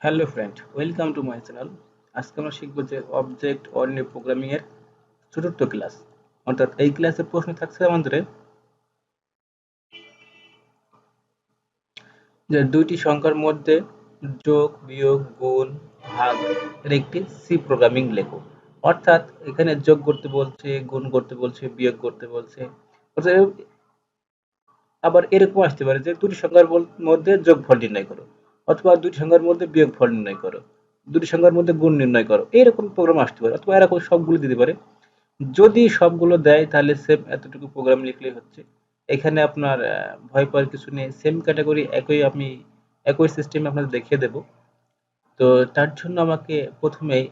Hello friend, welcome to my channel. আজকে আমরা শিখবো যে অবজেক্ট ওরিয়েন্টেড প্রোগ্রামিং এর চতুর্থ ক্লাস। অর্থাৎ এই ক্লাসের প্রশ্ন থাকছে আমাদের যে দুইটি সংখ্যার মধ্যে যোগ, বিয়োগ, গুণ, ভাগ এর একটি সি প্রোগ্রামিং লেখো। অর্থাৎ এখানে যোগ করতে বলছে, গুণ করতে বলছে, বিয়োগ করতে বলছে। অর্থাৎ আবার এরকম আসতে পারে যে দুটি সংখ্যার মধ্যে যোগফল নির্ণয় করো, অথবা দুটি সংখ্যার মধ্যে বিয়োগফল নির্ণয় করো, দুটি সংখ্যার মধ্যে গুণ নির্ণয় করো, এইরকম প্রোগ্রাম আসতে পারে, অথবা এরকম সবগুলো দিতে পারে। যদি সবগুলো দেয় তাহলে সেম এতটুকু প্রোগ্রাম লিখলেই হচ্ছে। এখানে আপনার ভয় পাওয়ার কিছু নেই, সেম ক্যাটাগরি একই সিস্টেমে আপনাদের দেখিয়ে দেব। তো তার জন্য আমাকে প্রথমেই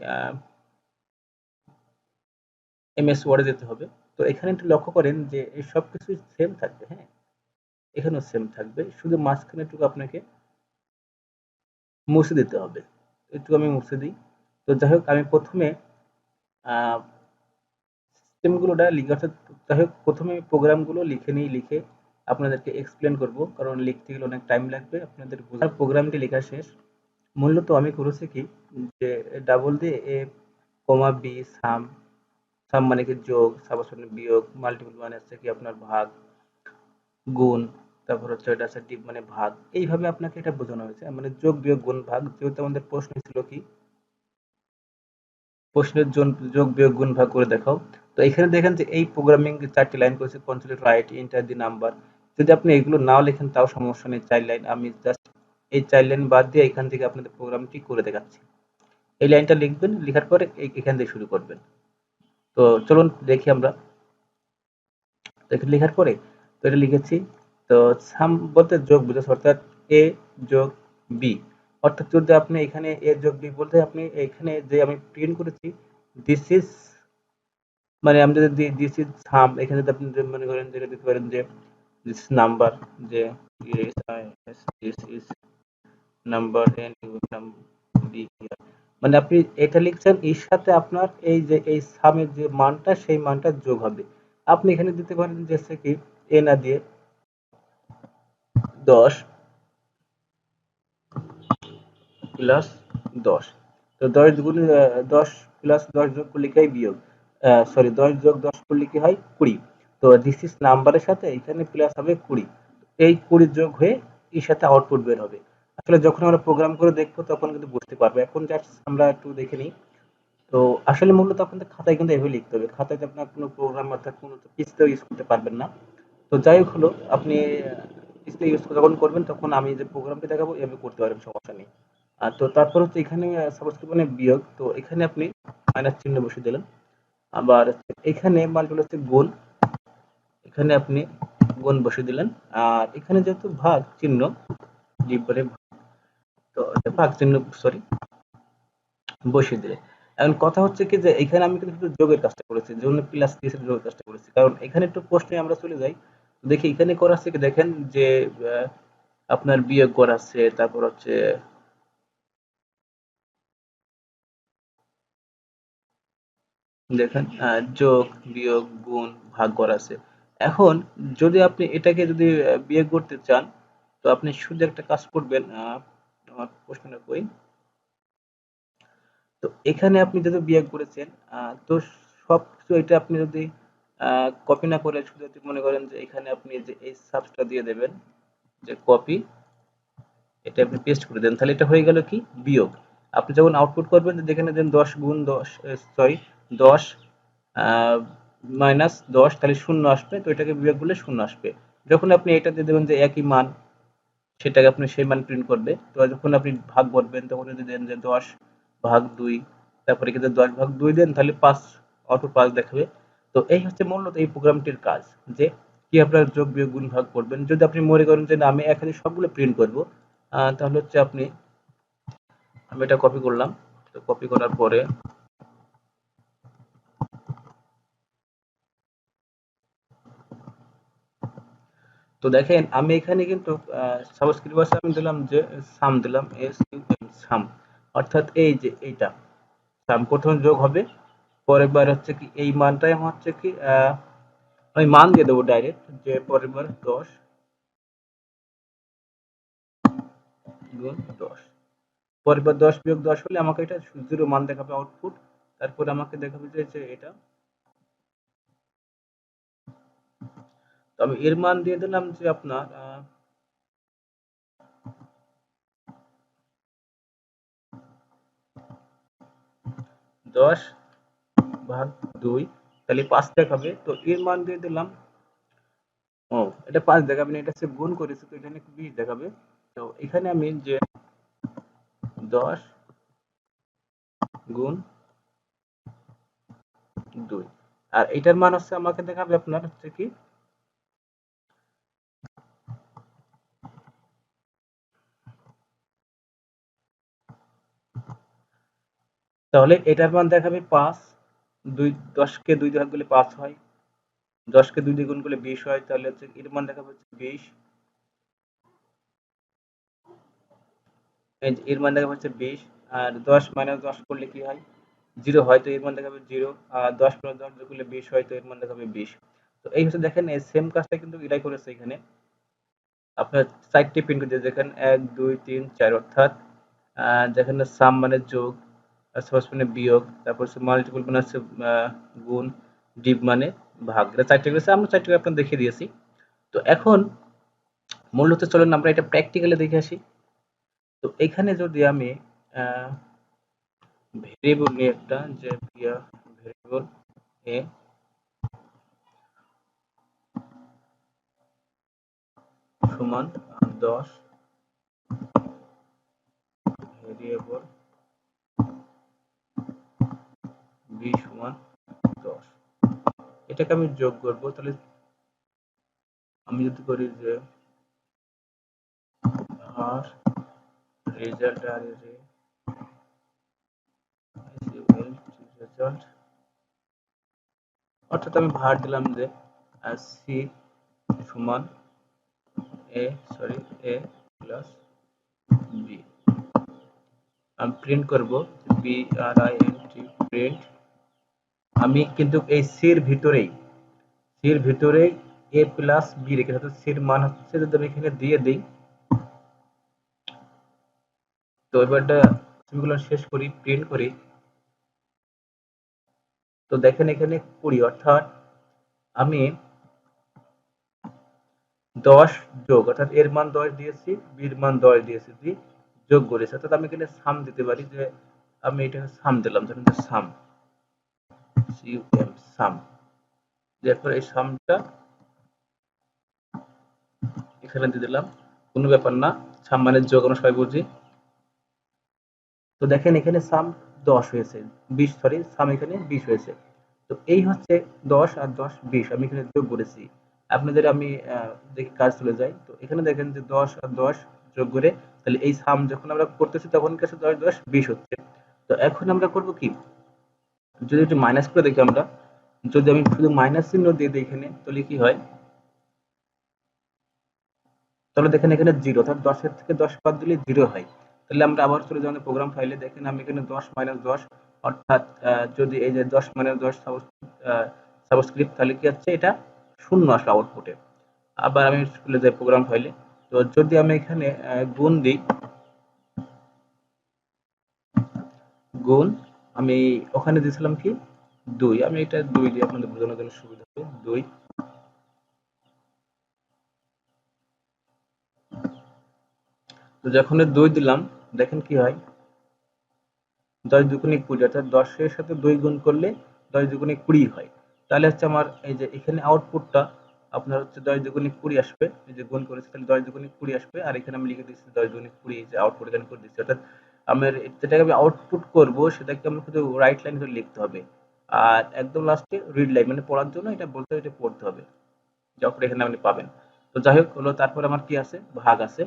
এমএস ওয়ার্ডে যেতে হবে। তো এখানে একটু লক্ষ্য করেন যে এই সব কিছু সেম থাকবে, হ্যাঁ, এখানেও সেম থাকবে, শুধু মাঝখানেটুকু আপনাকে মুছে দিতে হবে। একটু আমি মুছে দিই। তো যাই হোক, আমি প্রথমে সিস্টেমগুলোটা লিখে, অর্থাৎ যাই হোক প্রথমে প্রোগ্রামগুলো লিখে নিই, লিখে আপনাদেরকে এক্সপ্লেন করব, কারণ লিখতে গেলে অনেক টাইম লাগবে আপনাদের বোঝার। প্রোগ্রামটি লেখা শেষ। মূলত আমি করেছি কি, যে ডাবল দিয়ে এ কমা বি সাম, সাম মানে কি যোগ, সাম মানে বিয়োগ, মাল্টিপল মানে হচ্ছে কি আপনার ভাগ, গুণ, তারপর হচ্ছে এটা আছে ডিপ মানে ভাগ। এইভাবে আপনাকে এটা বোঝানো হয়েছে, মানে যোগ বিয়োগ গুণ ভাগ। যেহেতু আমাদের প্রশ্ন ছিল কি, প্রশ্নের যোগ বিয়োগ গুণ ভাগ করে দেখাও। তো এখানে দেখেন যে এই প্রোগ্রামিং 4টি লাইন করেছে, consulate right enter the number. যদি আপনি এগুলো নাও লেখেন তাও সমস্যা নেই, 4 লাইন আমি জাস্ট এই 4 লাইন বাদ দিয়ে এখান থেকে আপনাদের প্রোগ্রামটি করে দেখাচ্ছি। এই লাইনটা লিখবেন, লেখার পরে এখান থেকে শুরু করবেন। তো চলুন দেখি আমরা। তো এটা লেখার পরে, তো এটা লিখেছি। তো সাম বলতে যোগ বোঝাচ্ছে, অর্থাৎ এ যোগ বি। অর্থাৎ যদি আপনি এখানে এ যোগ বি বলতে আপনি এখানে যে আমি প্রিন্ট করেছি দিস ইজ, মানে আমি যদি দিস ইজ সাম, এখানে যদি আপনি মনে করেন যেটা দিতে পারেন যে দিস নাম্বার, যে this is number and you be here. মানে আপনি এটা লিখছেন, এর সাথে আপনার এই যে এই সামের যে মানটা সেই মানটা যোগ হবে। আপনি এখানে দিতে পারেন যে কি এ না দিয়ে 10 প্লাস 10। তো 10 গুণ 10 প্লাস 10 যোগ করলে কি হয় বিয়োগ, সরি 10 যোগ 10 করলে কি হয় 20। তো দিস ইজ নাম্বারের সাথে এখানে প্লাস হবে 20। এই 20 যোগ হয়ে এর সাথে আউটপুট বের হবে। আসলে যখন আমরা প্রোগ্রাম করে দেখবো তখন কিন্তু বুঝতে পারবো। এখন জাস্ট আমরা একটু দেখে নিই। তো আসলে মূলত আপনাদের খাতায় কিন্তু এভাবে লিখতে হবে। খাতায় আপনার কোনো প্রোগ্রাম অর্থাৎ কোনো পিসতে ইউজ করতে পারবেন না। তো যাই হোক হলো, আপনি পিসতে ইউজ যখন করবেন তখন আমি যে প্রোগ্রামটি দেখাবো এভাবে করতে পারবেন, সমস্যা নেই। আর তো তারপর হচ্ছে এখানে সাবস্ক্রিপ্ট মানে বিয়োগ, তো এখানে আপনি মাইনাস চিহ্ন বসিয়ে দিলেন। আবার এখানে মাল্টিপল হচ্ছে গুণ, এখানে আপনি গুণ বসিয়ে দিলেন। আর এখানে যেহেতু ভাগ চিহ্ন, ডিপরে তো ভাগ চিহ্ন, সরি, বসিয়ে দিলেন। এখন কথা হচ্ছে কি, যে এখানে আমি কিন্তু শুধু যোগের কাজটা করেছি, জন্য প্লাস দিয়েছে, যোগের কাজটা করেছি, কারণ এখানে একটু প্রশ্নে আমরা চলে যাই। দেখি এখানে করা আছে কি, দেখেন যে আপনার বিয়োগ করা আছে, তারপর হচ্ছে দেখেন যোগ, বিয়োগ, গুণ, ভাগ করা আছে। এখন যদি আপনি এটাকে যদি বিয়োগ করতে চান, তো আপনি শুধু একটা কাজ করবেন। আমার প্রশ্নটা কই, তো এখানে আপনি যদি বিয়োগ করেছেন, তো সবকিছু এটা আপনি যদি কপি না করে শুধু যদি মনে করেন যে এখানে আপনি যে এই সাবটা দিয়ে দেবেন, যে কপি, এটা আপনি পেস্ট করে দেন, তাহলে এটা হয়ে গেল কি বিয়োগ। আপনি যখন আউটপুট করবেন যে এখানে দেন 10 গুণ 10, সরি 10 মাইনাস 10, তাহলে শূন্য আসবে। তো এটাকে বিয়োগ করলে শূন্য আসবে। যখন আপনি এটা দিয়ে দেবেন যে একই মান, সেটাকে আপনি সেই মান প্রিন্ট করবে। তো যখন আপনি ভাগ করবেন তখন যদি দেন যে 10 ভাগ 2, তারপরে কিন্তু 10 ভাগ 2 দেন, তাহলে 5, আউটপুট 5 দেখাবে। তো এই হচ্ছে মূলত এই প্রোগ্রামটির কাজ, যে কি আপনার যোগ বিয়োগ গুণ ভাগ করবেন। যদি আপনি মনে করেন যে না আমি এখানে সবগুলো প্রিন্ট করব, তাহলে হচ্ছে আপনি, আমি এটা কপি করলাম। তো কপি করার পরে, তো দেখেন আমি এখানে কিন্তু সাবস্ক্রিপ্ট ভাষা আমি দিলাম যে সাম দিলাম, এস ইউ এম সাম। অর্থাৎ এই যে এইটা সাম প্রথম যোগ হবে, পরের বার হচ্ছে কি এই মানটাই আমার হচ্ছে কি আমি মান দিয়ে দেবো ডাইরেক্ট, যে পরের বার 10 গুণ 10। পরবার 10 বিয়োগ 10 হলে আমাকে এটা 0 মান দেখাবে আউটপুট। তারপরে আমাকে দেখাবে যে এটা, তো আমি এর মান দিয়ে দিলাম যে আপনার 10/2, তাহলে 5 দেখাবে। তো এর মান দিয়ে দিলাম, ও এটা 5 দেখাবে না, এটা হচ্ছে গুণ করেছে, তো এখানে 20 দেখাবে। তো এখানে আমি যে 10 গুণ 2, আর এটার মান হচ্ছে আমাকে দেখাবে আপনার হচ্ছে কি, তাহলে এটার মান দেখাবে 5। 10 কে 2 দিয়ে ভাগ করলে 5 হয়, 10 কে 2 দিয়ে গুণ করলে 20 হয়, তাহলে হচ্ছে এর মান দেখাবে হচ্ছে 20। এর মান দেখাবে হচ্ছে 20। আর 10 মাইনাস 10 করলে কি হয়, 0 হয়, তো এর মান দেখাবে 0। আর 10 প্লাস 10 যোগ করলে 20 হয়, তো এর মান দেখাবে 20। তো এই হচ্ছে দেখেন এই সেম কাজটা কিন্তু এটাই করেছে এখানে। আপনার 4টি প্রিন্ট করতে দেখেন 1 2 3 4, অর্থাৎ যেখানে সাম মানে যোগ, সহজ মানে বিয়োগ, তারপর হচ্ছে মাল্টিপল মানে হচ্ছে গুণ, ডিভ মানে ভাগ। এটা 4টি করেছে, আমরা 4টি আপনাদের দেখিয়ে দিয়েছি। তো এখন মূলত চলুন আমরা এটা প্র্যাকটিক্যালি দেখে আসি। তো এখানে যদি আমি ভেরিয়েবল নিয়ে একটা, যে ভেরিয়েবল এ সমান 10, ভেরিয়েবল বি সমান 10, এটাকে আমি যোগ করব। তাহলে আমি যদি করি যে আর রেজাল্ট আর রেজাল্ট, অর্থাৎ আমি ভার দিলাম যে সি সমান A, sorry A plus B. আমি প্রিন্ট করব B R I N T, print. আমি কিন্তু এই সির ভিতরেই এ প্লাস বি রেখে, অর্থাৎ সির মান হচ্ছে, যদি আমি এখানে দিয়ে দিই, তো এবারটা সেমিকোলন শেষ করি, প্রিন্ট করি, তো দেখেন এখানে 20, অর্থাৎ আমি 10 যোগ, অর্থাৎ এর মান 10 দিয়েছি, বির মান 10 দিয়েছি, দিয়ে যোগ করেছি, অর্থাৎ আমি এখানে সাম দিতে পারি, যে আমি এটা সাম দিলাম, ধরেন যে সাম, সিইউএম সাম, এরপর এই সামটা এখানে দিয়ে দিলাম, কোনো ব্যাপার না, সাম মানে যোগ, আমরা সবাই বুঝি। তো দেখেন এখানে সাম 10 হয়েছে, 20, সরি সাম এখানে 20 হয়েছে। তো এই হচ্ছে 10 আর 10 20, আমি এখানে যোগ করেছি। আপনাদের আমি দেখি কাজ চলে যায়, তো এখানে দেখেন যে 10 আর 10 যোগ করে, তাহলে এই সাম যখন আমরা করতেছি তখন কাছে 10 10 20 হচ্ছে। তো এখন আমরা করব কি, যদি একটু মাইনাস করে দেখি আমরা, যদি আমি শুধু মাইনাস চিহ্ন দিয়ে দিই এখানে, তাহলে কি হয়, তাহলে দেখেন এখানে 0, অর্থাৎ 10 এর থেকে 10 বাদ দিলে 0 হয়। তাহলে আমরা আবার চলে যাই আমাদের প্রোগ্রাম ফাইলে, দেখেন আমি এখানে 10 মাইনাস 10, অর্থাৎ যদি এই যে 10 মাইনাস 10 সাবস্ক্রিপ্ট, তাহলে কি হচ্ছে, এটা শূন্য আসবে আউটপুটে। আবার আমি চলে যাই প্রোগ্রাম ফাইলে, তো যদি আমি এখানে গুণ দিই, গুণ, আমি ওখানে দিয়েছিলাম কি 2, আমি এটা 2 দিই আপনাদের বোঝানোর জন্য সুবিধা হবে, 2। তো যখন 2 দিলাম, দেখেন কি হয়, 10 দুগুণে 20, অর্থাৎ 10 এর সাথে 2 গুণ করলে 10 দুগুণে 20 হয়। তাহলে হচ্ছে আমার এই যে এখানে আউটপুটটা আপনার হচ্ছে 10 দুগুণে 20 আসবে, এই যে গুণ করেছি, তাহলে 10 দুগুণে 20 আসবে, আর এখানে আমি লিখে দিচ্ছি 10 দুগুণে 20, যে আউটপুট এখানে করে দিচ্ছি, অর্থাৎ আমার যেটাকে আমি আউটপুট করব সেটাকে আমার শুধু রাইট লাইন ধরে লিখতে হবে, আর একদম লাস্টে রিড লাইন মানে পড়ার জন্য এটা বলতে হবে, এটা পড়তে হবে, যখন এখানে আপনি পাবেন। তো যাই হোক হলো, তারপর আমার কি আছে, ভাগ আছে।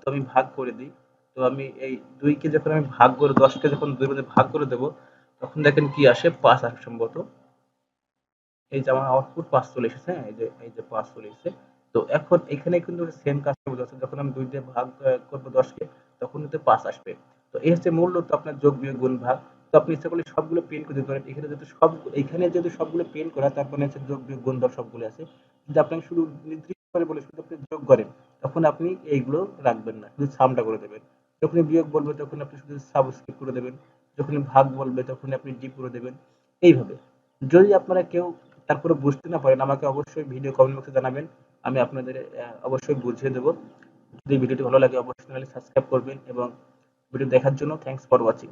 তো আমি ভাগ করে দিই। তো আমি এই 2 কে যখন আমি ভাগ করে, 10 কে যখন 2 এর মধ্যে ভাগ করে দেব, তখন দেখেন কি আসে, 5 আসে সম্ভবত। এই যে আমার আউটপুট 5 চলে এসেছে, হ্যাঁ, এই যে 5 চলে এসেছে। তো এখন এখানে কিন্তু সেম কাজটা বোঝাচ্ছে, যখন আমি 2 দিয়ে ভাগ করব 10 কে, তখন কিন্তু 5 আসবে। তো এই হচ্ছে মূলত আপনার যোগ বিয়োগ গুণ ভাগ। তো আপনি ইচ্ছা করলে সবগুলো প্রিন্ট করে দিতে পারেন। এখানে যেহেতু সবগুলো প্রিন্ট করা, তার মানে হচ্ছে যোগ বিয়োগ গুণ ভাগ সবগুলো আছে। যদি আপনাকে শুধু নির্দিষ্ট করে বলে শুধু আপনি যোগ করেন, তখন আপনি এইগুলো রাখবেন না, শুধু সামটা করে দেবেন। যখনই বিয়োগ বলবে তখন আপনি শুধু সাবস্ক্রিপ্ট করে দেবেন, যখনই ভাগ বলবে তখনই আপনি ডি করে দেবেন। এইভাবে যদি আপনারা কেউ তারপরে বুঝতে না পারেন, আমাকে অবশ্যই ভিডিও কমেন্ট বক্সে জানাবেন, আমি আপনাদের অবশ্যই বুঝিয়ে দেবো। যদি ভিডিওটি ভালো লাগে অবশ্যই সাবস্ক্রাইব করবেন এবং ভিডিও দেখার জন্য থ্যাংকস ফর ওয়াচিং।